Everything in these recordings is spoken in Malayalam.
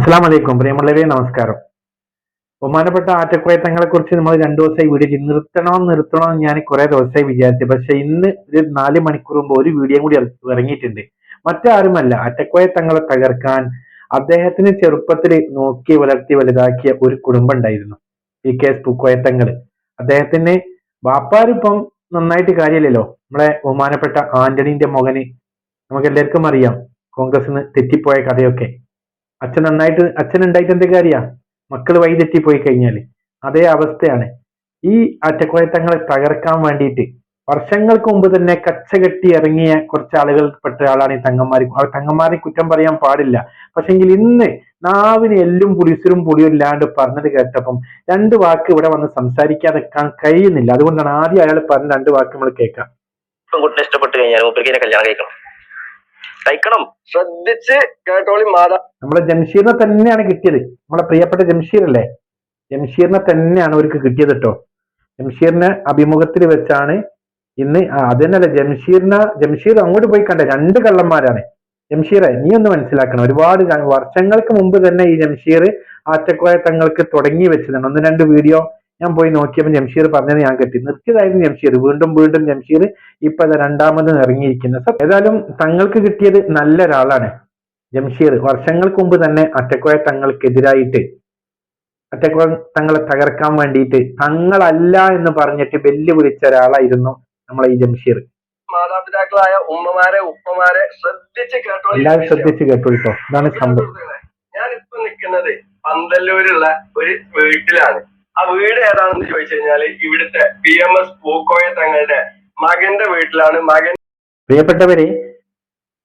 അസ്സലാമു അലൈക്കും പ്രിയമുള്ളവരെ, നമസ്കാരം. ബഹുമാനപ്പെട്ട ആറ്റക്കുഴത്തങ്ങളെ കുറിച്ച് നമ്മൾ 2 ദിവസമായി വീഡിയോ ചെയ്ത് നിർത്തണമെന്ന് ഞാൻ കുറെ ദിവസമായി വിചാരിച്ചു. പക്ഷെ ഇന്ന് ഒരു 4 മണിക്കൂർ മുമ്പ് ഒരു വീഡിയോ കൂടി ഇറങ്ങിയിട്ടുണ്ട്. മറ്റാരുമല്ല, ആറ്റക്കുഴത്തങ്ങളെ തകർക്കാൻ അദ്ദേഹത്തിന് ചെറുപ്പത്തിൽ നോക്കി വളർത്തി വലുതാക്കിയ ഒരു കുടുംബം ഉണ്ടായിരുന്നു, PK പൂക്കോയത്തങ്ങൾ. അദ്ദേഹത്തിന് വാപ്പാരിപ്പം നന്നായിട്ട് കാര്യമില്ലല്ലോ. നമ്മളെ ബഹുമാനപ്പെട്ട ആന്റണീന്റെ മകന് നമുക്ക് എല്ലാവർക്കും അറിയാം, കോൺഗ്രസിന് തെറ്റിപ്പോയ കഥയൊക്കെ. അച്ഛൻ ഉണ്ടായിട്ട് എന്ത് കാര്യ, മക്കൾ വഴി തെറ്റിപ്പോയി കഴിഞ്ഞാല് അതേ അവസ്ഥയാണ്. ഈ അറ്റക്കുഴത്തങ്ങളെ തകർക്കാൻ വേണ്ടിയിട്ട് വർഷങ്ങൾക്ക് മുമ്പ് തന്നെ കച്ചകെട്ടി ഇറങ്ങിയ കുറച്ച് ആളുകൾ പെട്ട ആളാണ് ഈ തങ്ങന്മാർ. തങ്ങന്മാരെ കുറ്റം പറയാൻ പാടില്ല. പക്ഷെങ്കിൽ ഇന്ന് നാവിന് എല്ലും പുളിസിലും പുളിയും ഇല്ലാണ്ട് പറഞ്ഞത് കേട്ടപ്പം 2 വാക്ക് ഇവിടെ വന്ന് സംസാരിക്കാതെ കഴിയുന്നില്ല. അതുകൊണ്ടാണ് ആദ്യം അയാൾ പറഞ്ഞ 2 വാക്ക് നമ്മൾ കേൾക്കാം. പെൺകുട്ടിനെ ഇഷ്ടപ്പെട്ട് കഴിഞ്ഞാൽ കല്യാണം കഴിക്കണം. ശ്രദ്ധിച്ച് കേട്ടോളി മാതാ. നമ്മളെ ജംഷീറിനെ തന്നെയാണ് കിട്ടിയത്. നമ്മളെ പ്രിയപ്പെട്ട ജംഷീറല്ലേ, ജംഷീറിനെ തന്നെയാണ് അവർക്ക് കിട്ടിയത് കേട്ടോ. ജംഷീറിനെ അഭിമുഖത്തിൽ വെച്ചാണ് ഇന്ന് അതന്നല്ല, ജംഷീർ അങ്ങോട്ട് പോയി കണ്ടേ 2 കള്ളന്മാരാണ്. ജംഷീറെ, നീ ഒന്ന് മനസ്സിലാക്കണം, ഒരുപാട് വർഷങ്ങൾക്ക് മുമ്പ് തന്നെ ഈ ജംഷീർ ആറ്റക്കോയ തങ്ങൾക്ക് തുടങ്ങി വെച്ചതാണ്. 1-2 വീഡിയോ ഞാൻ പോയി നോക്കിയപ്പോൾ ജംഷീർ പറഞ്ഞത് ഞാൻ കേട്ടി. നിർത്തിയതായിരുന്നു ജംഷീർ. വീണ്ടും ജംഷീർ ഇപ്പൊ 2ാമത് ഇറങ്ങിയിരിക്കുന്നത്. ഏതായാലും തങ്ങൾക്ക് കിട്ടിയത് നല്ലൊരാളാണ് ജംഷീർ. വർഷങ്ങൾക്ക് മുമ്പ് തന്നെ അറ്റക്കോയ തങ്ങൾക്കെതിരായിട്ട്, അറ്റക്കോയ തങ്ങളെ തകർക്കാൻ വേണ്ടിയിട്ട് തങ്ങളല്ല എന്ന് പറഞ്ഞിട്ട് വെല്ലുവിളിച്ച ഒരാളായിരുന്നു നമ്മളെ ഈ ജംഷീർ. മാതാപിതാക്കളായ ഉമ്മമാരെ ഉപ്പമാരെ ശ്രദ്ധിച്ച് കേട്ടോ, എല്ലാവരും ശ്രദ്ധിച്ച് കേട്ടോ. ഇതാണ് സംഭവം. ഞാനിപ്പോ നിൽക്കുന്നത് പന്തല്ലൂരുള്ള ഒരു വീട്ടിലാണ്. ആ വീട് ഏതാണെന്ന് ചോദിച്ചു കഴിഞ്ഞാല് ഇവിടുത്തെ PMS പൂക്കോയ തങ്ങളുടെ മകന്റെ വീട്ടിലാണ്. പ്രിയപ്പെട്ടവരെ,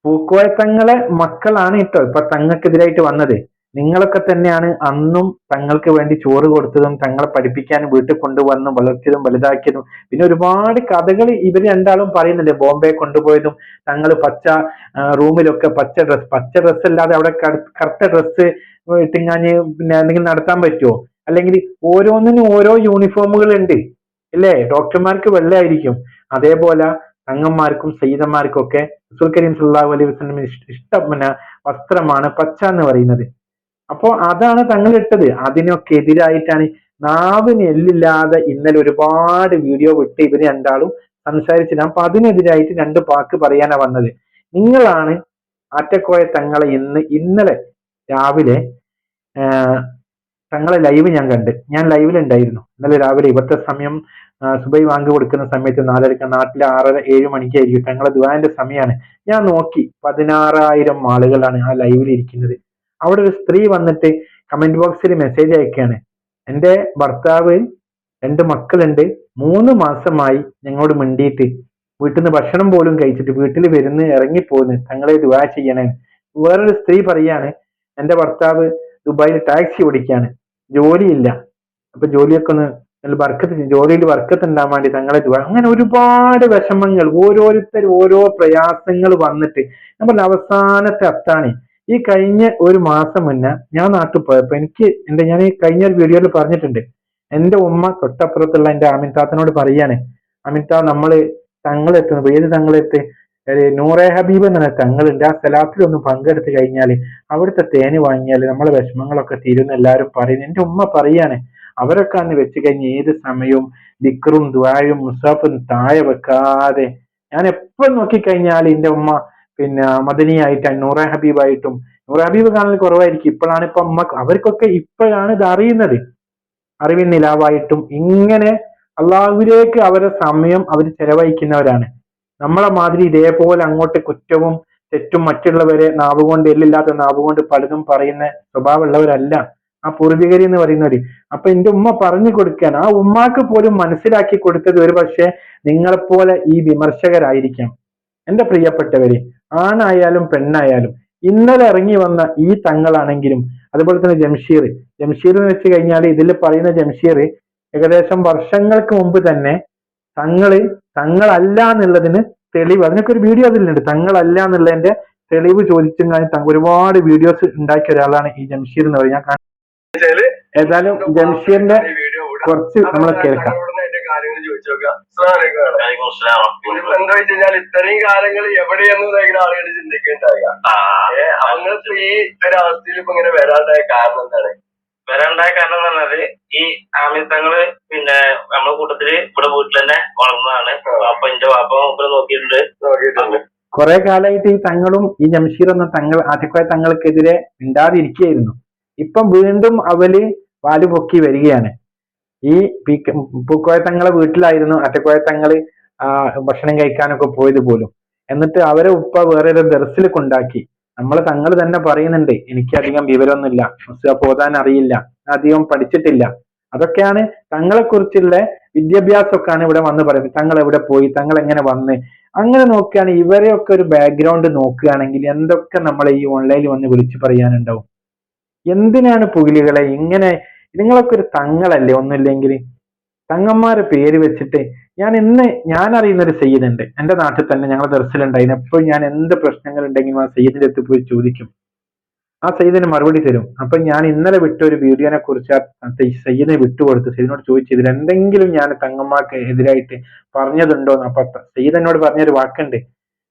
പൂക്കോയത്തങ്ങളെ മക്കളാണ് ഇപ്പൊ തങ്ങൾക്കെതിരായിട്ട് വന്നത്. നിങ്ങളൊക്കെ തന്നെയാണ് അന്നും തങ്ങൾക്ക് വേണ്ടി ചോറ് കൊടുത്തതും തങ്ങളെ പഠിപ്പിക്കാനും വീട്ടിൽ കൊണ്ടുവന്നും വളർത്തിയതും വലുതാക്കിയതും. പിന്നെ ഒരുപാട് കഥകൾ ഇവർ 2ആളും പറയുന്നുണ്ട്. ബോംബെ കൊണ്ടുപോയതും തങ്ങൾ പച്ച റൂമിലൊക്കെ പച്ച ഡ്രസ്സ് അല്ലാതെ അവിടെ കറുത്ത ഡ്രസ്സ് ഇട്ടിങ്ങാഞ്ഞ് പിന്നെ എന്തെങ്കിലും നടത്താൻ പറ്റുമോ? അല്ലെങ്കിൽ ഓരോന്നിനും ഓരോ യൂണിഫോമുകൾ ഉണ്ട് അല്ലേ? ഡോക്ടർമാർക്ക് വെള്ളയായിരിക്കും, അതേപോലെ തങ്ങന്മാർക്കും സയ്യിദന്മാർക്കും ഒക്കെ റസൂൽ കരീം സല്ലല്ലാഹു അലൈഹി വസല്ലം ഇഷ്ടം വസ്ത്രമാണ് പച്ച എന്ന് പറയുന്നത്. അപ്പോ അതാണ് തങ്ങൾ ഇട്ടത്. അതിനൊക്കെ എതിരായിട്ടാണ് നാവിന് എല്ലില്ലാതെ ഇന്നലെ ഒരുപാട് വീഡിയോ വിട്ട് ഇവര് 2ആളും സംസാരിച്ചില്ല. അപ്പൊ അതിനെതിരായിട്ട് 2 വാക്ക് പറയാനാ വന്നത്. നിങ്ങളാണ് ആറ്റക്കോയ തങ്ങളെ ഇന്നലെ രാവിലെ തങ്ങളെ ലൈവ് ഞാൻ ലൈവിലുണ്ടായിരുന്നു. ഇന്നലെ രാവിലെ ഇവിടുത്തെ സമയം സുബൈ വാങ്ങി കൊടുക്കുന്ന സമയത്ത് 4:30, നാട്ടിലെ 6-7 മണിക്കായിരിക്കും. തങ്ങളെ ദുആന്റെ സമയമാണ്. ഞാൻ നോക്കി 16,000 ആളുകളാണ് ആ ലൈവിൽ ഇരിക്കുന്നത്. അവിടെ ഒരു സ്ത്രീ വന്നിട്ട് കമന്റ് ബോക്സിൽ മെസ്സേജ് അയക്കുകയാണ്. എൻ്റെ ഭർത്താവ് 2 മക്കളുണ്ട്, 3 മാസമായി ഞങ്ങളോട് മിണ്ടിയിട്ട്, വീട്ടിൽ നിന്ന് ഭക്ഷണം പോലും കഴിച്ചിട്ട് വീട്ടിൽ വരുന്ന് ഇറങ്ങിപ്പോന്ന്, തങ്ങളെ ദുആ ചെയ്യണേ. വേറൊരു സ്ത്രീ പറയാണ്, എൻ്റെ ഭർത്താവ് ദുബായിൽ ടാക്സി ഓടിക്കാണ്, ജോലിയില്ല, അപ്പൊ ജോലിയൊക്കെ ഒന്ന് ജോലിയിൽ വർക്കത്ത് ഉണ്ടാകാൻ വേണ്ടി തങ്ങളെ ദുആ. അങ്ങനെ ഒരുപാട് വിഷമങ്ങൾ, ഓരോരുത്തരും ഓരോ പ്രയാസങ്ങൾ വന്നിട്ട് നമ്മൾ അവസാനത്തെ അത്താണ്. ഈ കഴിഞ്ഞ 1 മാസം മുന്നേ ഞാൻ നാട്ടിൽ പോയപ്പോ ഞാൻ ഈ കഴിഞ്ഞ ഒരു വീഡിയോയിൽ പറഞ്ഞിട്ടുണ്ട്, എന്റെ ഉമ്മ തൊട്ടപ്പുറത്തുള്ള എന്റെ ആമിൻതാത്തനോട് പറയാണ്, ആമിൻതാ നമ്മള് തങ്ങളെത്തുന്നത് ഏത് തങ്ങളെത്ത്, നൂറെ ഹബീബ് എന്ന തങ്ങളുണ്ട്, ആ സ്ഥലത്തിലൊന്ന് പങ്കെടുത്ത് കഴിഞ്ഞാൽ അവിടുത്തെ തേന് വാങ്ങിയാൽ നമ്മളെ വിഷമങ്ങളൊക്കെ തീരുന്ന എല്ലാവരും പറയുന്നു. എന്റെ ഉമ്മ പറയാണ്, അവരൊക്കെ അന്ന് വെച്ച് കഴിഞ്ഞ് ഏത് സമയവും ദിക്റും ദുആയും മുസാഫും താഴെ വെക്കാതെ, ഞാൻ എപ്പോഴും നോക്കിക്കഴിഞ്ഞാൽ എന്റെ ഉമ്മ പിന്നെ മദനിയായിട്ടും നൂറെ ഹബീബായിട്ടും, നൂറെ ഹബീബ് കാണൽ കുറവായിരിക്കും, ഇപ്പോഴാണ് ഇപ്പൊ ഉമ്മ അവർക്കൊക്കെ ഇപ്പോഴാണ് ഇത് അറിയുന്നത്, അറിവിൻ നിലാവായിട്ടും ഇങ്ങനെ അള്ളാഹുവിലേക്ക് അവരുടെ സമയം അവർ ചെലവഴിക്കുന്നവരാണ്. നമ്മളെ മാതിരി ഇതേപോലെ അങ്ങോട്ട് കുറ്റവും തെറ്റും മറ്റുള്ളവരെ നാവുകൊണ്ട്, എല്ലില്ലാത്ത നാവുകൊണ്ട് പലതും പറയുന്ന സ്വഭാവമുള്ളവരല്ല ആ പൂർവികരി എന്ന് പറയുന്നവര്. അപ്പൊ എന്റെ ഉമ്മ പറഞ്ഞു കൊടുക്കാൻ, ആ ഉമ്മാക്ക് പോലും മനസ്സിലാക്കി കൊടുത്തത് ഒരു പക്ഷെ നിങ്ങളെപ്പോലെ ഈ വിമർശകരായിരിക്കാം. എന്റെ പ്രിയപ്പെട്ടവര്, ആണായാലും പെണ്ണായാലും ഇന്നലെ ഇറങ്ങി വന്ന ഈ തങ്ങളാണെങ്കിലും അതുപോലെ തന്നെ ജംഷീർ എന്ന് വെച്ച് കഴിഞ്ഞാൽ ഇതിൽ പറയുന്ന ജംഷീർ ഏകദേശം വർഷങ്ങൾക്ക് മുമ്പ് തന്നെ തങ്ങളല്ല എന്നുള്ളതിന് തെളിവ്, അതിനൊക്കെ ഒരു വീഡിയോ അതിലുണ്ട്, തങ്ങളല്ല എന്നുള്ളതിന്റെ തെളിവ് ചോദിച്ചും ഒരുപാട് വീഡിയോസ് ഉണ്ടാക്കിയ ഒരാളാണ് ഈ ജംഷീർ എന്ന് പറയുന്നത്. ഏതായാലും ജംഷീറിന്റെ കുറച്ച് നമ്മൾ കേൾക്കാം. കാര്യങ്ങൾ ചോദിച്ചു നോക്കാം. എന്താ വെച്ച് കഴിഞ്ഞാൽ ഇത്രയും കാലങ്ങൾ എവിടെയെന്ന് ആളുകൾ ചിന്തിക്കുന്നുണ്ടാവുക. നിങ്ങൾ ഫ്രീ ഈ ഒരവസ്ഥയിൽ ഇപ്പൊ ഇങ്ങനെ വരാണ്ടായ കാരണം എന്താണ്? വരാണ്ടായ കാരണം എന്ന് പറഞ്ഞാല് ഈ ആമിത്തങ്ങള് പിന്നെ നമ്മളെ കൂട്ടത്തില് ഇവിടെ വീട്ടിൽ തന്നെ വളർന്നതാണ്. അപ്പൊ എന്റെ വാപ്പ മൂപ്പര് നോക്കിയിട്ടുണ്ട്. കുറെ കാലമായിട്ട് ഈ തങ്ങളും ഈ ജംഷീർ എന്ന തങ്ങൾ ആറ്റക്കോയ തങ്ങൾക്കെതിരെ മിണ്ടാതിരിക്കുകയായിരുന്നു. ഇപ്പം വീണ്ടും അവര് വാല് പൊക്കി വരികയാണ്. ഈ പൂക്കോയ തങ്ങളെ വീട്ടിലായിരുന്നു ആറ്റക്കോയ തങ്ങള് ഭക്ഷണം കഴിക്കാനൊക്കെ പോയത് പോലും. എന്നിട്ട് അവരെ ഉപ്പ വേറൊരു ദർസിൽ കൊണ്ടാക്കി. നമ്മളെ തങ്ങൾ തന്നെ പറയുന്നുണ്ട്, എനിക്കധികം വിവരമൊന്നുമില്ല, പോതാൻ അറിയില്ല, അധികം പഠിച്ചിട്ടില്ല. അതൊക്കെയാണ് തങ്ങളെ കുറിച്ചുള്ള വിദ്യാഭ്യാസമൊക്കെയാണ് ഇവിടെ വന്ന് പറയുന്നത്. തങ്ങൾ എവിടെ പോയി, തങ്ങൾ എങ്ങനെ വന്ന്, അങ്ങനെ നോക്കുകയാണെങ്കിൽ ഇവരെയൊക്കെ ഒരു ബാക്ക്ഗ്രൗണ്ട് നോക്കുകയാണെങ്കിൽ എന്തൊക്കെ നമ്മളെ ഈ ഓൺലൈനിൽ വന്ന് വിളിച്ചു പറയാനുണ്ടാവും. എന്തിനാണ് പുകിലികളെ ഇങ്ങനെ? നിങ്ങളൊക്കെ ഒരു തങ്ങളല്ലേ ഒന്നുമില്ലെങ്കിൽ. തങ്ങന്മാരെ പേര് വെച്ചിട്ട് ഞാൻ അറിയുന്ന ഒരു സയ്യിദുണ്ട് എന്റെ നാട്ടിൽ തന്നെ, ഞങ്ങളുടെ ദർസിലുണ്ടായിരുന്നു. എപ്പോഴും ഞാൻ എന്ത് പ്രശ്നങ്ങൾ ഉണ്ടെങ്കിലും ആ സയ്യിദിന്റെ അടുത്ത് പോയി ചോദിക്കും. ആ സയ്യിദിന് മറുപടി തരും. അപ്പൊ ഞാൻ ഇന്നലെ വിട്ട ഒരു വീഡിയോനെ കുറിച്ച് ആ സയ്യിദിനെ വിട്ടുകൊടുത്ത് സയ്യിദിനോട് ചോദിച്ചു, ഇതിൽ എന്തെങ്കിലും ഞാൻ തങ്ങന്മാർക്ക് എതിരായിട്ട് പറഞ്ഞതുണ്ടോന്ന്. അപ്പൊ സയ്യിദ് എന്നോട് പറഞ്ഞൊരു വാക്കുണ്ട്,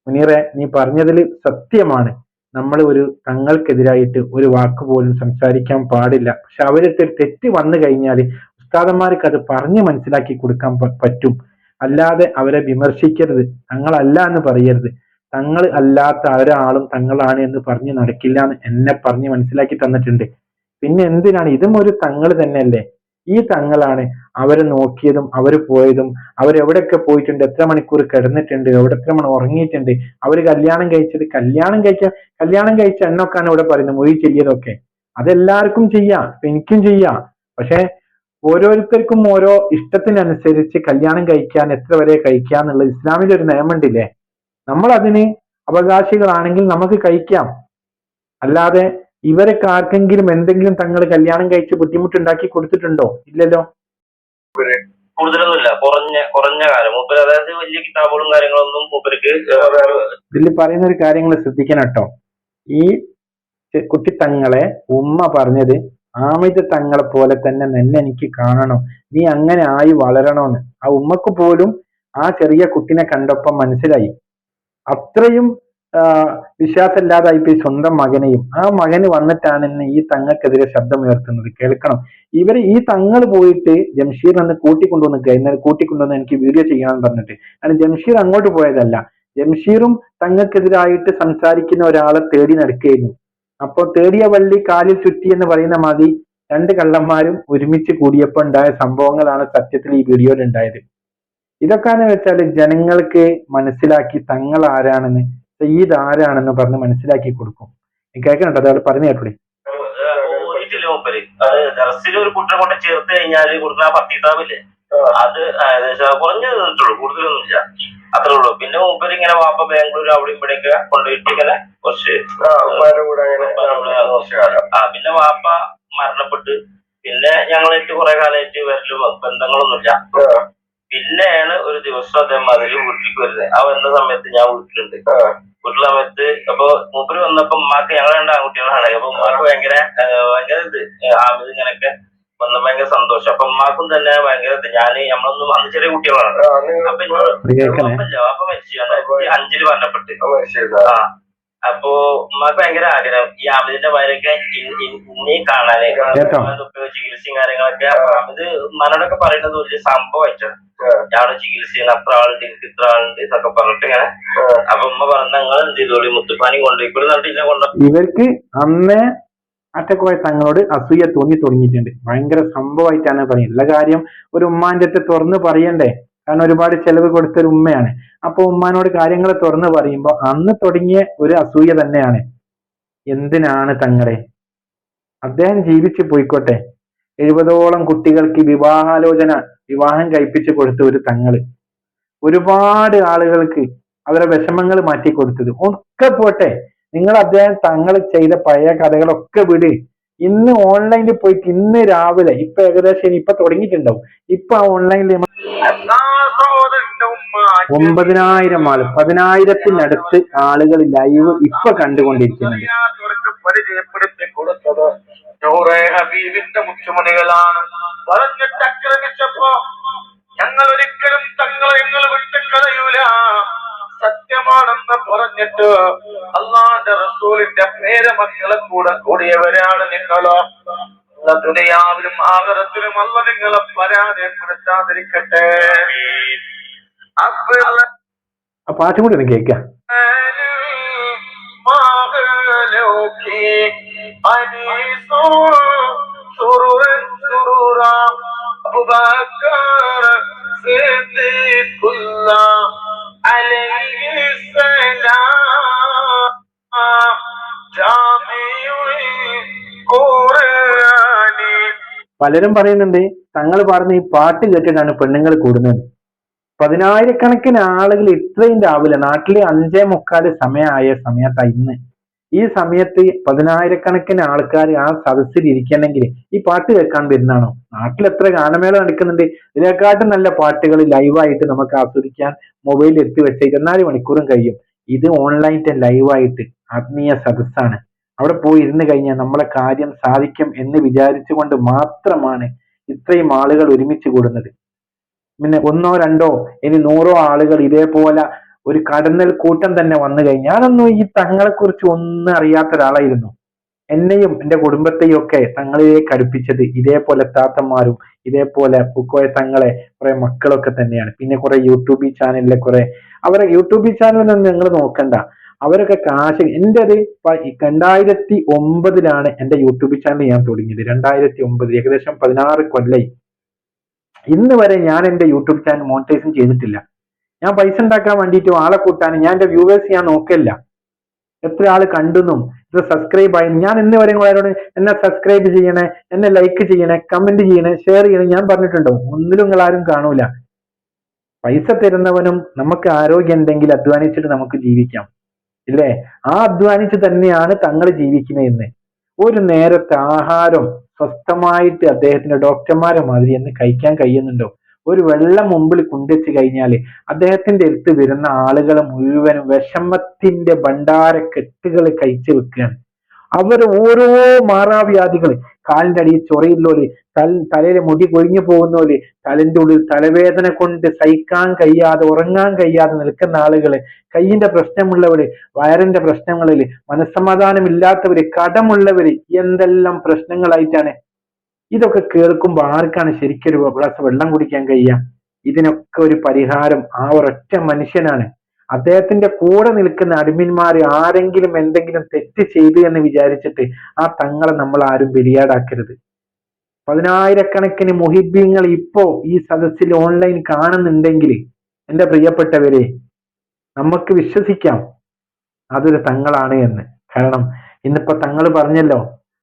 മുനീറെ നീ പറഞ്ഞതിൽ സത്യമാണ്, നമ്മൾ ഒരു തങ്ങൾക്കെതിരായിട്ട് ഒരു വാക്ക് പോലും സംസാരിക്കാൻ പാടില്ല. പക്ഷെ അവരുടെ തെറ്റ് വന്നു കഴിഞ്ഞാൽ ഉസ്താദന്മാർക്ക് അത് പറഞ്ഞ് മനസ്സിലാക്കി കൊടുക്കാൻ പറ്റും. അല്ലാതെ അവരെ വിമർശിക്കരുത്, തങ്ങളല്ല എന്ന് പറയരുത്. തങ്ങൾ അല്ലാത്ത ഒരാളും തങ്ങളാണ് എന്ന് പറഞ്ഞ് നടക്കില്ല എന്ന് എന്നെ പറഞ്ഞ് മനസ്സിലാക്കി തന്നിട്ടുണ്ട്. പിന്നെ എന്തിനാണ്? ഇതും ഒരു തങ്ങൾ തന്നെയല്ലേ. ഈ തങ്ങളാണ് അവരെ നോക്കിയതും അവര് പോയതും, അവരെവിടെയൊക്കെ പോയിട്ടുണ്ട്, എത്ര മണിക്കൂർ കിടന്നിട്ടുണ്ട്, എത്ര മണി ഉറങ്ങിയിട്ടുണ്ട്, അവര് കല്യാണം കഴിച്ച എണ്ണൊക്കെയാണ് ഇവിടെ പറയുന്നത്, മൊഴി ചെല്ലിയതൊക്കെ. അതെല്ലാവർക്കും ചെയ്യാം, എനിക്കും ചെയ്യാം. പക്ഷെ ഓരോരുത്തർക്കും ഓരോ ഇഷ്ടത്തിനനുസരിച്ച് കല്യാണം കഴിക്കാൻ എത്ര വരെ കഴിക്കാം എന്നുള്ളത് ഇസ്ലാമിന്റെ ഒരു നിയമമുണ്ടില്ലേ. നമ്മൾ അതിന് അവകാശികളാണെങ്കിൽ നമുക്ക് കഴിക്കാം. അല്ലാതെ ഇവരൊക്കെ ആർക്കെങ്കിലും എന്തെങ്കിലും തങ്ങൾ കല്യാണം കഴിച്ച് ബുദ്ധിമുട്ടുണ്ടാക്കി കൊടുത്തിട്ടുണ്ടോ? ഇല്ലല്ലോ. കൂടുതലൊന്നുമില്ല, കുറഞ്ഞ കാലം മൂപ്പര്, അതായത് വലിയ കിതാബുകളും കാര്യങ്ങളൊന്നും മൂപ്പർക്ക്. ഇതിൽ പറയുന്ന ഒരു കാര്യങ്ങൾ ശ്രദ്ധിക്കണം കേട്ടോ. ഈ കുട്ടി തങ്ങളെ ഉമ്മ പറഞ്ഞത്, ആമിത തങ്ങളെ പോലെ തന്നെ നിന്നെ എനിക്ക് കാണണം, നീ അങ്ങനെ ആയി വളരണോന്ന്. ആ ഉമ്മക്ക് പോലും ആ ചെറിയ കുട്ടിനെ കണ്ടപ്പം മനസ്സിലായി. അത്രയും വിശ്വാസമില്ലാതായിപ്പോയി സ്വന്തം മകനെയും. ആ മകന് വന്നിട്ടാണ് ഇന്ന് ഈ തങ്ങൾക്കെതിരെ ശബ്ദമുയർത്തുന്നത്. കേൾക്കണം. ഈ തങ്ങൾ പോയിട്ട് ജംഷീർ എന്ന് കൂട്ടിക്കൊണ്ടുവന്ന് ഇന്നലെ കൂട്ടിക്കൊണ്ടുവന്ന് എനിക്ക് വീഡിയോ ചെയ്യാൻ പറഞ്ഞിട്ട്, കാരണം ജംഷീർ അങ്ങോട്ട് പോയതല്ല. ജംഷീറും തങ്ങൾക്കെതിരായിട്ട് സംസാരിക്കുന്ന ഒരാളെ തേടി നടക്കുകയായിരുന്നു. അപ്പൊ തേടിയ വള്ളി കാലിൽ ചുറ്റി എന്ന് പറയുന്ന മാതിരി രണ്ട് കള്ളന്മാരും ഒരുമിച്ച് കൂടിയപ്പോൾ ഉണ്ടായ സംഭവങ്ങളാണ് സത്യത്തിൽ ഈ വീഡിയോയിൽ ഉണ്ടായത്. ഇതൊക്കെയാന്ന് വെച്ചാൽ ജനങ്ങൾക്ക് മനസ്സിലാക്കി തങ്ങൾ ആരാണെന്ന്, സയ്യിദ് ആരാണെന്ന് പറഞ്ഞ് മനസ്സിലാക്കി കൊടുക്കും. കേൾക്കണം കേട്ടോ, അതവിടെ പറഞ്ഞു കേട്ടോളി. ഒരു കുട്ടനെ കൊണ്ട് ചേർത്ത് കഴിഞ്ഞാൽ കൊടുക്കുന്ന പത്തിതാവില്ലേ, അത് ഏകദേശം കുറഞ്ഞു നിന്നിട്ടുള്ളൂ, കൂടുതലൊന്നുമില്ല, അത്രേ ഉള്ളൂ. പിന്നെ മൂപ്പര് ഇങ്ങനെ വാപ്പ ബാംഗ്ലൂർ അവിടെ ഇവിടെയൊക്കെ കൊണ്ടുപോയിട്ട് ഇങ്ങനെ കുറച്ച് പിന്നെ വാപ്പ മരണപ്പെട്ട് പിന്നെ ഞങ്ങളായിട്ട് കുറെ കാലമായിട്ട് വരലും ബന്ധങ്ങളൊന്നുമില്ല. പിന്നെയാണ് ഒരു ദിവസം അതേമാതിരി വീട്ടിലേക്ക് വരുന്നത്. ആ വരുന്ന സമയത്ത് ഞാൻ വീട്ടിലുണ്ട്. വീട്ടിലെ സമയത്ത് അപ്പൊ മൂപ്പര് വന്നപ്പോ ഉമ്മാക്ക്, ഞങ്ങൾ രണ്ട് ആൺകുട്ടികളാണ്, അപ്പൊ ഉമ്മാക്ക് ഭയങ്കര ഇത് ആമിത് ഇങ്ങനെയൊക്കെ വന്ന ഭയങ്കര സന്തോഷം. അപ്പൊ ഉമ്മാക്കും തന്നെ ഭയങ്കര നമ്മളൊന്നും അന്ന് ചെറിയ കുട്ടികളാണ്. അപ്പൊ മരിച്ചു 5 മരണപ്പെട്ട്. അപ്പൊ ഉമ്മാക്ക് ഭയങ്കര ആഗ്രഹം ഈ ആമിദിന്റെ ഭാര്യയൊക്കെ ഇനി കാണാനേ, ചികിത്സയും കാര്യങ്ങളൊക്കെ. ഇത് മനോടൊക്കെ പറയുന്നത് വലിയ സംഭവമായിട്ടാണ്. ഞാൻ ചികിത്സ ചെയ്യുന്ന അത്ര ആളുണ്ട്, എനിക്ക് ഇത്ര ആളുണ്ട് എന്നൊക്കെ പറഞ്ഞിട്ട് ഇങ്ങനെ. അപ്പൊ ഉമ്മ പറഞ്ഞ നിങ്ങൾ എന്ത് ചെയ്തോളി, മുത്തുപ്പാനി കൊണ്ടുപോയി. ഇവർക്ക് അന്നേ അറ്റക്കോയ തങ്ങളോട് അസൂയ തുടങ്ങിയിട്ടുണ്ട്. ഭയങ്കര സംഭവമായിട്ടാണ് പറയുന്നത്. എല്ലാ കാര്യം ഒരു ഉമ്മാന്റെ അടുത്ത് തുറന്ന് പറയണ്ടേ, കാരണം ഒരുപാട് ചെലവ് കൊടുത്തൊരു ഉമ്മയാണ്. അപ്പൊ ഉമ്മാനോട് കാര്യങ്ങൾ തുറന്ന് പറയുമ്പോൾ അന്ന് തുടങ്ങിയ ഒരു അസൂയ തന്നെയാണ്. എന്തിനാണ് തങ്ങളെ? അദ്ദേഹം ജീവിച്ചു പോയിക്കോട്ടെ. 70ഓളം കുട്ടികൾക്ക് വിവാഹം കഴിപ്പിച്ചു കൊടുത്ത ഒരു തങ്ങള്, ഒരുപാട് ആളുകൾക്ക് അവരുടെ വിഷമങ്ങൾ മാറ്റി കൊടുത്തത് ഒക്കെ പോട്ടെ. നിങ്ങൾ അദ്ദേഹം തങ്ങൾ ചെയ്ത പഴയ കഥകളൊക്കെ വിട്. ഇന്ന് ഓൺലൈനിൽ പോയിട്ട് ഇന്ന് രാവിലെ ഇപ്പൊ ഏകദേശം ഇപ്പൊ തുടങ്ങിയിട്ടുണ്ടാവും. ഇപ്പൊ ഓൺലൈനിൽ 9,000 ആള്, 10,000-ത്തിനടുത്ത് ആളുകൾ ലൈവ് ഇപ്പൊ കണ്ടുകൊണ്ടിരിക്കുന്നുണ്ട്. പരിചയപ്പെടുത്തി കൊടുത്തത് ഹബീബിന്റെ മുച്ചുമണികളാണ്. പറഞ്ഞിട്ട് ആക്രമിച്ചപ്പോ ഞങ്ങൾ ഒരിക്കലും തങ്ങളെ വിട്ട് കളയൂല, സത്യമാണെന്ന് പറഞ്ഞിട്ട് അള്ളാന്റെ റസൂലിന്റെ നിന്റെ പേരമക്കളെ കൂടെ കൂടിയവരാണ് നിങ്ങളോ. ദുനിയാവിലും ആഖിറത്തിലും അല്ലാഹു നിങ്ങളെ പരാജയപ്പെടുത്താതിരിക്കട്ടെ. ആ പാട്ടും കൂടി ഒന്ന് കേൾക്കാം. പലരും പറയുന്നുണ്ട് തങ്ങൾ പറഞ്ഞ ഈ പാട്ട് കേട്ടിട്ടാണ് പെണ്ണുങ്ങൾ കൂടുന്നത്. 10,000-കണക്കിന് ആളുകൾ ഇത്രയും രാവിലെ, നാട്ടില് 5:45 സമയമായ സമയത്താ ഇന്ന്. ഈ സമയത്ത് 10,000-കണക്കിന് ആൾക്കാർ ആ സദസ്സിൽ ഇരിക്കണമെങ്കിൽ ഈ പാട്ട് കേൾക്കാൻ വരുന്നതാണോ? നാട്ടിൽ എത്ര ഗാനമേള നടക്കുന്നുണ്ട്. ഇതിനെക്കാട്ടും നല്ല പാട്ടുകൾ ലൈവായിട്ട് നമുക്ക് ആസ്വദിക്കാൻ മൊബൈലിൽ എത്തി വെച്ച 24 മണിക്കൂറും കഴിയും. ഇത് ഓൺലൈൻ ലൈവായിട്ട് ആത്മീയ സദസ്സാണ്. അവിടെ പോയി ഇരുന്ന് കഴിഞ്ഞാൽ നമ്മളെ കാര്യം സാധിക്കും എന്ന് വിചാരിച്ചുകൊണ്ട് മാത്രമാണ് ഇത്രയും ആളുകൾ ഒരുമിച്ച് കൂടുന്നത്. പിന്നെ 1 2 ഇനി 100 ആളുകൾ ഇതേപോലെ ഒരു കടന്നൽ കൂട്ടം തന്നെ വന്നു കഴിഞ്ഞാൽ, ഞാനൊന്നും ഈ തങ്ങളെ കുറിച്ച് ഒന്നും അറിയാത്ത ഒരാളായിരുന്നു. എന്നെയും എന്റെ കുടുംബത്തെയും ഒക്കെ തങ്ങളിലേക്ക് അടുപ്പിച്ചത് ഇതേപോലെ താത്തന്മാരും ഇതേപോലെ പൂക്കോയ തങ്ങളെ കുറെ മക്കളൊക്കെ തന്നെയാണ്. പിന്നെ കുറെ യൂട്യൂബ് ചാനലിലെ അവരെ യൂട്യൂബ് ചാനലൊന്നും നിങ്ങൾ നോക്കണ്ട. അവരൊക്കെ കാശ് അത് 2009 എന്റെ യൂട്യൂബ് ചാനൽ ഞാൻ തുടങ്ങിയത്. 2009, ഏകദേശം 16 കൊല്ലായി. ഇന്ന് വരെ ഞാൻ എന്റെ യൂട്യൂബ് ചാനൽ മോണിറ്റൈസും ചെയ്തിട്ടില്ല. ഞാൻ പൈസ ഉണ്ടാക്കാൻ വേണ്ടിയിട്ട് ആളെ കൂട്ടാനും ഞാൻ എന്റെ വ്യൂവേഴ്സ് ഞാൻ നോക്കില്ല, എത്ര ആള് കണ്ടെന്നും ഇത് സബ്സ്ക്രൈബ് ആയി. ഞാൻ ഇന്ന് വരെ അവരോട് എന്നെ സബ്സ്ക്രൈബ് ചെയ്യണേ, എന്നെ ലൈക്ക് ചെയ്യണേ, കമന്റ് ചെയ്യണേ, ഷെയർ ചെയ്യണേ ഞാൻ പറഞ്ഞിട്ടുണ്ടോ? ഒന്നിലും നിങ്ങൾ ആരും കാണൂല. പൈസ തരുന്നവനും നമുക്ക് ആരോഗ്യം ഉണ്ടെങ്കിൽ അധ്വാനിച്ചിട്ട് നമുക്ക് ജീവിക്കാം, ഇല്ലേ? ആ അധ്വാനിച്ച് തന്നെയാണ് തങ്ങൾ ജീവിക്കുന്നതെന്ന്. ഒരു നേരത്തെ ആഹാരം സ്വസ്ഥമായിട്ട് അദ്ദേഹത്തിന്റെ ഡോക്ടർമാരെ മാതിരി എന്ന് കഴിക്കാൻ കഴിയുന്നുണ്ടോ? ഒരു വെള്ളം മുമ്പിൽ കൊണ്ടുവച്ച് കഴിഞ്ഞാൽ അദ്ദേഹത്തിന്റെ അടുത്ത് വരുന്ന ആളുകൾ മുഴുവനും വിഷമത്തിന്റെ ഭണ്ഡാര കെട്ടുകൾ കഴിച്ചു വെക്കുകയാണ്. അവർ ഓരോ മാറാവ്യാധികൾ, കാലിന്റെ അടിയിൽ ചൊറയുള്ളോല്, തലയിലെ മുടി കൊഴിഞ്ഞു പോകുന്നോല്, തലന്റെ ഉള്ളിൽ തലവേദന കൊണ്ട് സഹിക്കാൻ കഴിയാതെ ഉറങ്ങാൻ കഴിയാതെ നിൽക്കുന്ന ആളുകള്, കയ്യിന്റെ പ്രശ്നമുള്ളവര്, വയറിന്റെ പ്രശ്നങ്ങളില്, മനസ്സമാധാനം ഇല്ലാത്തവര്, കടമുള്ളവര്, എന്തെല്ലാം പ്രശ്നങ്ങളായിട്ടാണ്. ഇതൊക്കെ കേൾക്കുമ്പോൾ ആർക്കാണ് ശരിക്കൊരു ഗ്ലാസ് വെള്ളം കുടിക്കാൻ കഴിയുക? ഇതിനൊക്കെ ഒരു പരിഹാരം ആ ഒരൊറ്റ മനുഷ്യനാണ്. അദ്ദേഹത്തിന്റെ കൂടെ നിൽക്കുന്ന അടിമന്മാര് ആരെങ്കിലും എന്തെങ്കിലും തെറ്റ് ചെയ്തു എന്ന് വിചാരിച്ചിട്ട് ആ തങ്ങളെ നമ്മൾ ആരും ബലിയാടാക്കരുത്. 10,000-കണക്കിന് മുഹിബ്ബീങ്ങൾ ഇപ്പോ ഈ സദസ്സിൽ ഓൺലൈൻ കാണുന്നുണ്ടെങ്കിൽ എന്റെ പ്രിയപ്പെട്ടവരെ, നമുക്ക് വിശ്വസിക്കാം അതൊരു തങ്ങളാണ് എന്ന്. കാരണം ഇന്നിപ്പോ തങ്ങൾ പറഞ്ഞല്ലോ,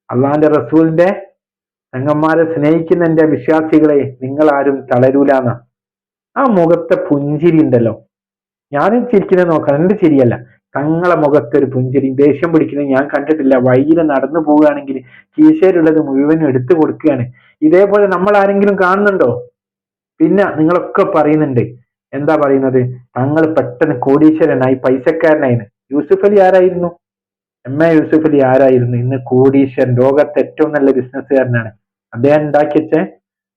അള്ളാന്റെ റസൂലിന്റെ തങ്ങന്മാരെ സ്നേഹിക്കുന്ന എന്റെ വിശ്വാസികളെ നിങ്ങൾ ആരും തളരൂലാന്ന. ആ മുഖത്തെ പുഞ്ചിരി ഉണ്ടല്ലോ, ഞാനും ചിരിക്കുന്നത് നോക്കണം, എന്റെ ചിരിയല്ല, തങ്ങളെ മുഖത്തൊരു പുഞ്ചിരി. ദേഷ്യം പിടിക്കുന്നത് ഞാൻ കണ്ടിട്ടില്ല. വഴിയിൽ നടന്നു പോവുകയാണെങ്കിൽ കീശയിലുള്ളത് മുഴുവനും എടുത്തു കൊടുക്കുകയാണ്. ഇതേപോലെ നമ്മൾ ആരെങ്കിലും കാണുന്നുണ്ടോ? പിന്നെ നിങ്ങളൊക്കെ പറയുന്നുണ്ട്, എന്താ പറയുന്നത്, തങ്ങൾ പെട്ടെന്ന് കോടീശ്വരനായി, പൈസക്കാരനായി. യൂസുഫ് അലി ആരായിരുന്നു? യൂസുഫ് അലി ആരായിരുന്നു? ഇന്ന് കോടീശ്വരൻ, ലോകത്തെ ഏറ്റവും നല്ല ബിസിനസ്സുകാരനാണ്. അദ്ദേഹം ഉണ്ടാക്കി വെച്ച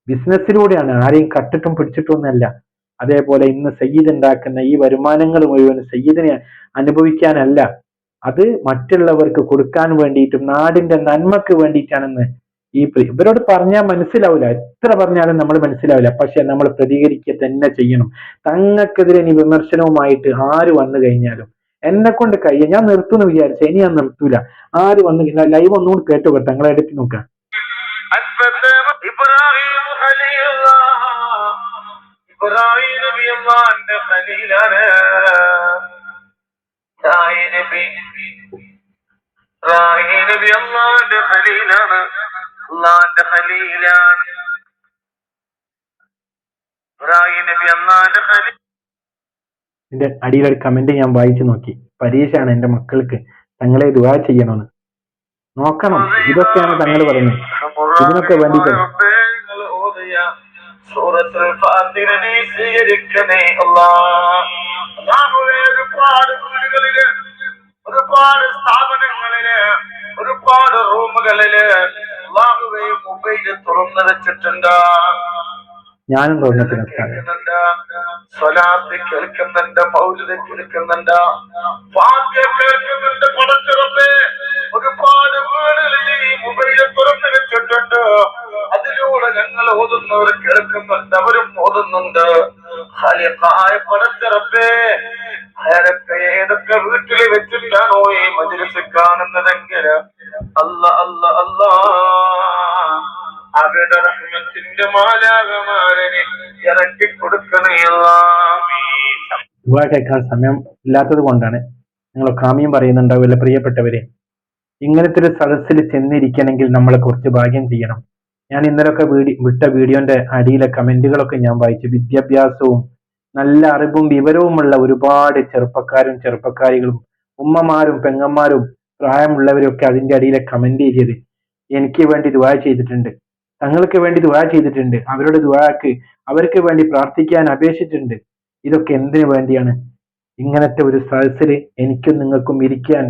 ബിസിനസ്സിലൂടെയാണ്, ആരെയും കട്ടിട്ടും പിടിച്ചിട്ടും ഒന്നല്ല. അതേപോലെ ഇന്ന് സയ്യിദ് ഉണ്ടാക്കുന്ന ഈ വരുമാനങ്ങൾ മുഴുവൻ സയ്യിദിനെ അനുഭവിക്കാനല്ല, അത് മറ്റുള്ളവർക്ക് കൊടുക്കാൻ വേണ്ടിയിട്ടും നാടിന്റെ നന്മക്ക് വേണ്ടിയിട്ടാണെന്ന് ഇവരോട് പറഞ്ഞാൽ മനസ്സിലാവില്ല. എത്ര പറഞ്ഞാലും നമ്മൾ മനസ്സിലാവില്ല. പക്ഷെ നമ്മൾ പ്രതികരിക്കുക തന്നെ ചെയ്യണം. തങ്ങൾക്കെതിരെ ഇനി വിമർശനവുമായിട്ട് ആര് വന്നു കഴിഞ്ഞാലും എന്നെ കൊണ്ട് കഴിയാം, ഞാൻ നിർത്തുന്നു വിചാരിച്ച ഇനി ഞാൻ നിർത്തൂല. ആര് വന്നു കഴിഞ്ഞാൽ ലൈവ് ഒന്നുകൂടി കേട്ടോ, തങ്ങളെ എടുത്ത് നോക്കാം. ഇബ്രാഹിം നബി അല്ലാഹുവിന്റെ ഖലീലാണ്. ഇബ്രാഹിം നബി അല്ലാഹുവിന്റെ ഖലീലാണ്. അല്ലാഹുവിന്റെ ഖലീലാണ് ഇബ്രാഹിം നബി അല്ലാഹുവിന്റെ ഖലീൽ. എന്റെ അടിയിലൊരു കമന്റ് ഞാൻ വായിച്ചു നോക്കി. പരീക്ഷയാണ് എന്റെ മക്കൾക്ക്, തങ്ങളെ ദുആ ചെയ്യണമെന്ന്. നോക്കണം, ഇതൊക്കെയാണ് തങ്ങൾ പറയുന്നത്. ഇതിനൊക്കെ വേണ്ടിയിട്ടാണ്. സൂറത്തുൽ ഫാത്തിഹ നീ സ്വീകരിക്കണേ അല്ലാഹുവേ. ഒരുപാട് വീടുകളില്, ഒരുപാട് സ്ഥാപനങ്ങളില്, ഒരുപാട് റൂമുകളില് അല്ലാഹുവേ മൊബൈൽ തുറന്നു വെച്ചിട്ടുണ്ട്. ഞാനും തോന്നിട്ടുണ്ട്, സ്വലാത്ത് കേൾക്കുന്നുണ്ട്, മൗലിദ് കേൾക്കുന്നുണ്ട്, ഫാത്തിഹ കേൾക്കുന്നുണ്ട്. പടച്ചറബേ ഓതുന്നവർ കേൾക്കുന്നുണ്ട്, അവരും ഓതുന്നുണ്ട്. ഖാലിഖായ പടച്ചറബേ, ആരൊക്കെ ഏതൊക്കെ വീട്ടിൽ വെച്ചിട്ടാണോ ഈ മജ്‌ലിസ് കാണുന്നതെങ്കിൽ അല്ല അല്ല അല്ലാ അവരുടെ റഹ്മത്തിന്റെ മാലാഖമാരെ ഇറക്കി കൊടുക്കണേ അല്ലാ. ദുആ കേൾക്കാൻ സമയം ഇല്ലാത്തത് കൊണ്ടാണ്. നിങ്ങൾ കാമിയും പറയുന്നുണ്ടാവില്ല പ്രിയപ്പെട്ടവരെ. ഇങ്ങനത്തെ ഒരു സദസ്സിൽ ചെന്നിരിക്കണമെങ്കിൽ നമ്മൾ കുറച്ച് ഭാഗ്യം ചെയ്യണം. ഞാൻ ഇന്നലൊക്കെ വിട്ട വീഡിയോന്റെ അടിയിലെ കമന്റുകളൊക്കെ ഞാൻ വായിച്ചു. വിദ്യാഭ്യാസവും നല്ല അറിവും വിവരവുമുള്ള ഒരുപാട് ചെറുപ്പക്കാരികളും ഉമ്മമാരും പെങ്ങന്മാരും പ്രായമുള്ളവരും ഒക്കെ അതിന്റെ അടിയിലെ കമന്റ് ചെയ്തത് എനിക്ക് വേണ്ടി ദുആ ചെയ്തിട്ടുണ്ട്, തങ്ങൾക്ക് വേണ്ടി ദുആ ചെയ്തിട്ടുണ്ട്, അവരുടെ ദുആക്ക് അവർക്ക് വേണ്ടി പ്രാർത്ഥിക്കാൻ അപേക്ഷിച്ചിട്ടുണ്ട്. ഇതൊക്കെ എന്തിനു വേണ്ടിയാണ്? ഇങ്ങനത്തെ ഒരു സദസ്സിൽ എനിക്കും നിങ്ങൾക്കും ഇരിക്കാൻ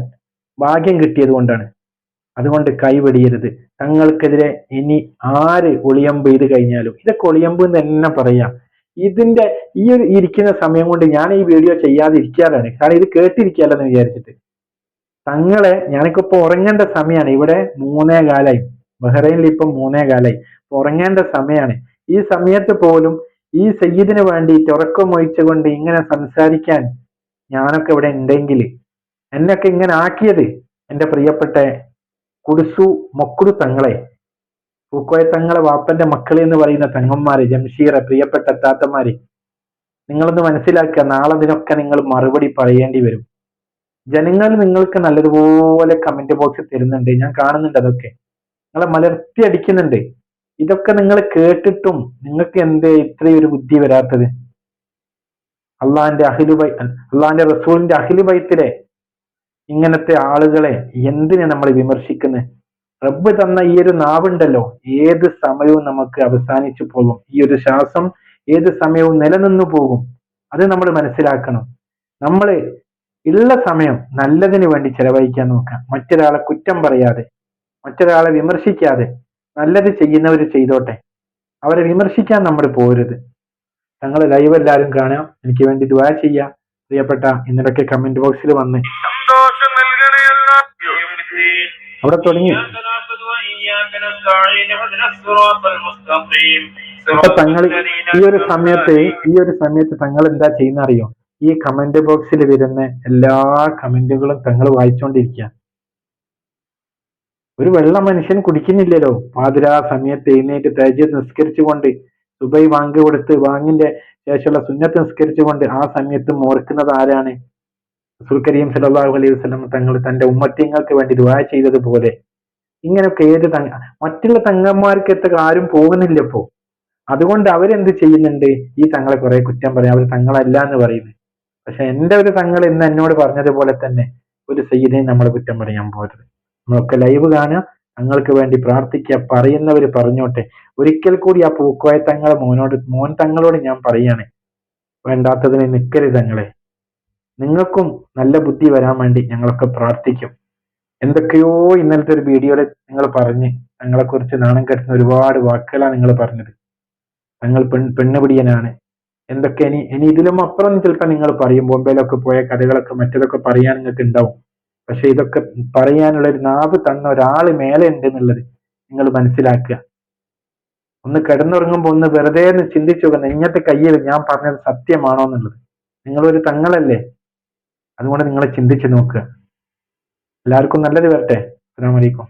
ഭാഗ്യം കിട്ടിയത് കൊണ്ടാണ്. അതുകൊണ്ട് കൈവെടിയരുത്. തങ്ങൾക്കെതിരെ ഇനി ആര് ഒളിയമ്പ് ചെയ്ത് കഴിഞ്ഞാലും ഇതൊക്കെ ഒളിയമ്പ് എന്ന് തന്നെ പറയാം. ഇതിന്റെ ഈ ഒരു ഇരിക്കുന്ന സമയം കൊണ്ട് ഞാൻ ഈ വീഡിയോ ചെയ്യാതിരിക്കാതാണ്. കാരണം ഇത് കേട്ടിരിക്കാലെന്ന് വിചാരിച്ചിട്ട്. തങ്ങളെ ഞാനൊക്കെ ഇപ്പൊ ഉറങ്ങേണ്ട സമയമാണ്. ഇവിടെ 3:15 ബഹ്റൈനിൽ ഇപ്പൊ 3:15 ഉറങ്ങേണ്ട സമയമാണ്. ഈ സമയത്ത് പോലും ഈ സയ്യിദിന് വേണ്ടിയിട്ട് ഉറക്കം ഒഴിച്ചുകൊണ്ട് ഇങ്ങനെ സംസാരിക്കാൻ ഞാനൊക്കെ ഇവിടെ ഉണ്ടെങ്കിൽ എന്നൊക്കെ ഇങ്ങനെ ആക്കിയത് എന്റെ പ്രിയപ്പെട്ട കുടുസു മൊക്കുടു തങ്ങളെ, പൂക്കോയ തങ്ങളെ വാപ്പന്റെ മക്കളെ എന്ന് പറയുന്ന തങ്ങന്മാര്, ജംഷീറെ, പ്രിയപ്പെട്ട താത്തമാര്, നിങ്ങളൊന്ന് മനസ്സിലാക്കുക. നാളെ ഇതിനൊക്കെ നിങ്ങൾ മറുപടി പറയേണ്ടി വരും. ജനങ്ങൾ നിങ്ങൾക്ക് നല്ലതുപോലെ കമന്റ് ബോക്സിൽ തരുന്നുണ്ട്, ഞാൻ കാണുന്നുണ്ട്. അതൊക്കെ നിങ്ങളെ മലർത്തി അടിക്കുന്നുണ്ട്. ഇതൊക്കെ നിങ്ങൾ കേട്ടിട്ടും നിങ്ങൾക്ക് എന്തേ ഇത്രയൊരു ബുദ്ധി വരാത്തത്? അള്ളാന്റെ റസൂലിന്റെ അഹ്ലുബൈത്തിലെ ഇങ്ങനത്തെ ആളുകളെ എന്തിനെ നമ്മൾ വിമർശിക്കുന്നത്? റബ്ബ് തന്ന ഈ ഒരു നാവുണ്ടല്ലോ, ഏത് സമയവും നമുക്ക് അവസാനിച്ചു പോകും. ഈ ഒരു ശ്വാസം ഏത് സമയവും നിലനിന്നു പോകും. അത് നമ്മൾ മനസ്സിലാക്കണം. നമ്മൾ ഉള്ള സമയം നല്ലതിന് വേണ്ടി ചെലവഴിക്കാൻ നോക്കാം. മറ്റൊരാളെ കുറ്റം പറയാതെ, മറ്റൊരാളെ വിമർശിക്കാതെ. നല്ലത് ചെയ്യുന്നവർ ചെയ്തോട്ടെ, അവരെ വിമർശിക്കാൻ നമ്മൾ പോരുത്. ഞങ്ങൾ ലൈവ് എല്ലാവരും കാണാം, എനിക്ക് വേണ്ടി ദുആ ചെയ്യാം. പ്രിയപ്പെട്ട ഇന്നലൊക്കെ കമന്റ് ബോക്സിൽ വന്ന് സന്തോഷം നൽകണേ അല്ലാ. അവിടെ തുടങ്ങി. അപ്പൊ തങ്ങൾ ഈ ഒരു സമയത്ത് തങ്ങൾ എന്താ ചെയ്യുന്ന അറിയോ? ഈ കമന്റ് ബോക്സിൽ വരുന്ന എല്ലാ കമന്റുകളും തങ്ങൾ വായിച്ചുകൊണ്ടിരിക്കുക. ഒരു വെള്ളം മനുഷ്യൻ കുടിക്കുന്നില്ലല്ലോ. പാതിരാ സമയത്ത് എഴുന്നേറ്റ് തഹജ്ജുദ് നിസ്കരിച്ചുകൊണ്ട്, സുബൈ വാങ്ക് കൊടുത്ത് വാങ്ങിന്റെ ശേഷമുള്ള സുന്നത്ത് നിസ്കരിച്ചുകൊണ്ട് ആ സമയത്ത് ഓർക്കുന്നത് ആരാണ്? റസൂൽ കരീം സല്ലല്ലാഹു അലൈഹി വസല്ലം തങ്ങൾ തന്റെ ഉമ്മത്തിങ്ങൾക്ക് വേണ്ടി ദുആ ചെയ്തതുപോലെ ഇങ്ങനെയൊക്കെ മറ്റുള്ള തങ്ങന്മാർക്ക് എത്ര ആരും പോകുന്നില്ല ഇപ്പോ. അതുകൊണ്ട് അവരെന്ത് ചെയ്യുന്നുണ്ട്? ഈ തങ്ങളെ കുറെ കുറ്റം പറയാം, അവർ തങ്ങളല്ല എന്ന് പറയുന്നത്. പക്ഷെ എന്റെ ഒരു തങ്ങൾ ഇന്ന് എന്നോട് പറഞ്ഞതുപോലെ തന്നെ ഒരു സയ്യിദിനെ നമ്മൾ കുറ്റം പറയാൻ പോകരുത്. നമ്മളൊക്കെ ലൈവ് കാണുക, തങ്ങൾക്ക് വേണ്ടി പ്രാർത്ഥിക്കുക, പറയുന്നവര് പറഞ്ഞോട്ടെ. ഒരിക്കൽ കൂടി ആ പൂക്കോയ തങ്ങളെ മോൻ തങ്ങളോട് ഞാൻ പറയാണ്, വേണ്ടാത്തതിന് നിൽക്കരുത് തങ്ങളെ. നിങ്ങൾക്കും നല്ല ബുദ്ധി വരാൻ വേണ്ടി ഞങ്ങളൊക്കെ പ്രാർത്ഥിക്കും. എന്തൊക്കെയോ ഇന്നലത്തെ ഒരു വീഡിയോയിൽ നിങ്ങൾ പറഞ്ഞ് തങ്ങളെ കുറിച്ച് നാണം കെട്ടുന്ന ഒരുപാട് വാക്കുകളാണ് നിങ്ങൾ പറഞ്ഞത്. തങ്ങൾ പെണ്ണുപിടിയനാണ്, എന്തൊക്കെ ഇനി ഇതിലും അപ്പുറം ചിലപ്പോൾ നിങ്ങൾ പറയും. ബോംബെയിലൊക്കെ പോയ കഥകളൊക്കെ മറ്റതൊക്കെ പറയാൻ നിങ്ങൾക്ക് ഉണ്ടാവും. പക്ഷെ ഇതൊക്കെ പറയാനുള്ള ഒരു നാവ് തന്ന ഒരാൾ മേലെ ഉണ്ട് എന്നുള്ളത് നിങ്ങൾ മനസ്സിലാക്കുക. ഒന്ന് കിടന്നുറങ്ങുമ്പോൾ ഒന്ന് വെറുതെ ഒന്ന് ചിന്തിച്ചു നോക്കുക, നെഞ്ഞത്തെ കയ്യിൽ ഞാൻ പറഞ്ഞത് സത്യമാണോ എന്നുള്ളത്. നിങ്ങളൊരു തങ്ങളല്ലേ, അതുകൊണ്ട് നിങ്ങൾ ചിന്തിച്ചു നോക്കുക. എല്ലാവർക്കും നല്ലത് വരട്ടെ. അസ്സലാമു അലൈക്കും.